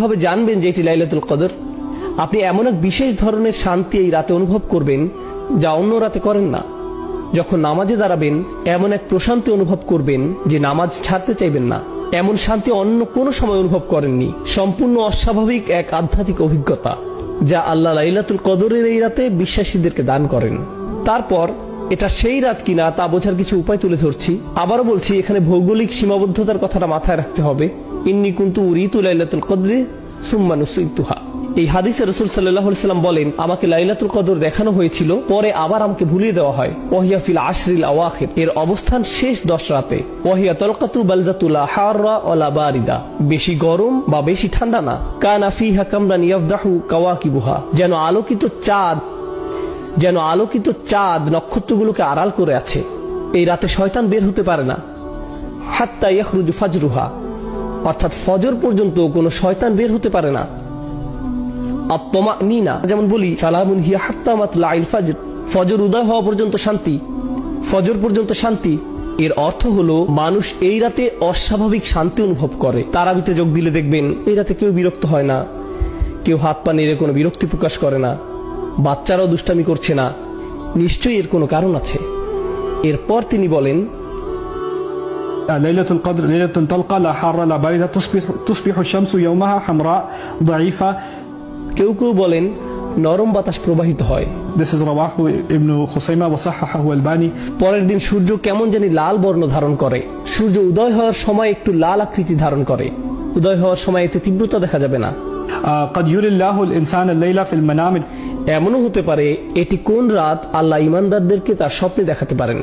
ভাবে জানবেন যে এটি লাইলাতুল কদর? আপনি এমন এক বিশেষ ধরনের শান্তি এই রাতে অনুভব করবেন যা অন্য রাতে করেন না। যখন নামাজে দাঁড়াবেন এমন এক প্রশান্তি অনুভব করবেন যে নামাজ ছাড়তে চাইবেন না। এমন শান্তি অন্য কোনো সময় অনুভব করেননি। সম্পূর্ণ অস্বাভাবিক এক আধ্যাত্মিক অভিজ্ঞতা যা আল্লাহ লাইলাতুল কদরের এই রাতে বিশ্বাসীদেরকে দান করেন। তারপর এটা সেই রাত কিনা তা বোঝার কিছু উপায় তুলে ধরছি। আবারও বলছি, এখানে ভৌগোলিক সীমাবদ্ধতার কথাটা মাথায় রাখতে হবে। ইন্নী কুনতু উরিতু লাইলাতুল কদরি সুম্মা নুসিতুহা। এই হাদিসে রাসূল সাল্লাল্লাহু আলাইহি ওয়াসাল্লাম বলেন, আমাকে লাইলাতুল কদর দেখানো হয়েছিল, পরে আবার আমাকে ভুলিয়ে দেওয়া হয়। ওয়াহিয়া ফিল আশরিল আওয়াখির, এর অবস্থান শেষ 10 রাতে। ওয়াহিয়া তালকাতু বালজাতুলা হাররা ওয়ালা বারিদা, বেশি গরম বা বেশি ঠান্ডা না। কানা ফিহা কামরান ইয়াফদাহু কাওয়াকিবুহা, যেন আলোকিত চাঁদ নক্ষত্রগুলোকে আড়াল করে আছে। এই রাতে শয়তান বের হতে পারে না। হাত্তা ইয়াখরুজু ফাজরুহা, অর্থাৎ ফজর পর্যন্ত কোনো শয়তান বের হতে পারে না। আত-তামানিনা, যেমন বলি সালামুন হিয়া হাত্তা মাতলাইল ফাজর, ফজর উদয় হওয়া পর্যন্ত শান্তি, ফজর পর্যন্ত শান্তি। এর অর্থ হলো মানুষ এই রাতে অস্বাভাবিক শান্তি অনুভব করে। তারাবিতে যোগ দিলে দেখবেন এই রাতে কেউ বিরক্ত হয় না, কেউ হাত পা নেড়ে কোনো বিরক্তি প্রকাশ করে না, বাচ্চারাও দুষ্টামি করছে না। নিশ্চয়ই এর কোনো কারণ আছে। এরপর তিনি বলেন, লাইলাতুল কদর লাইলাতুন তালকা লা হাররা লা বারিদা তুসবিহু শামসু ইয়াওমাহা হামরা দাঈফা। কেউ কেউ বলেন নরম বাতাস প্রবাহিত হয়। This is রাওয়াহু ইবনু খুসাইমা ওয়া সাহাহাহু আলবানী। পরের দিন সূর্য কেমন জানি লাল বর্ণ ধারণ করে। সূর্য উদয় হওয়ার সময় একটু লাল আকৃতি ধারণ করে। উদয় হওয়ার সময় এতে তীব্রতা দেখা যাবে না। قد يري الله الإنسان الليلة في المنام। এমনও হতে পারে এটি কোন রাত আল্লাহ ঈমানদারদেরকে তার স্বপ্নে দেখাতে পারেন।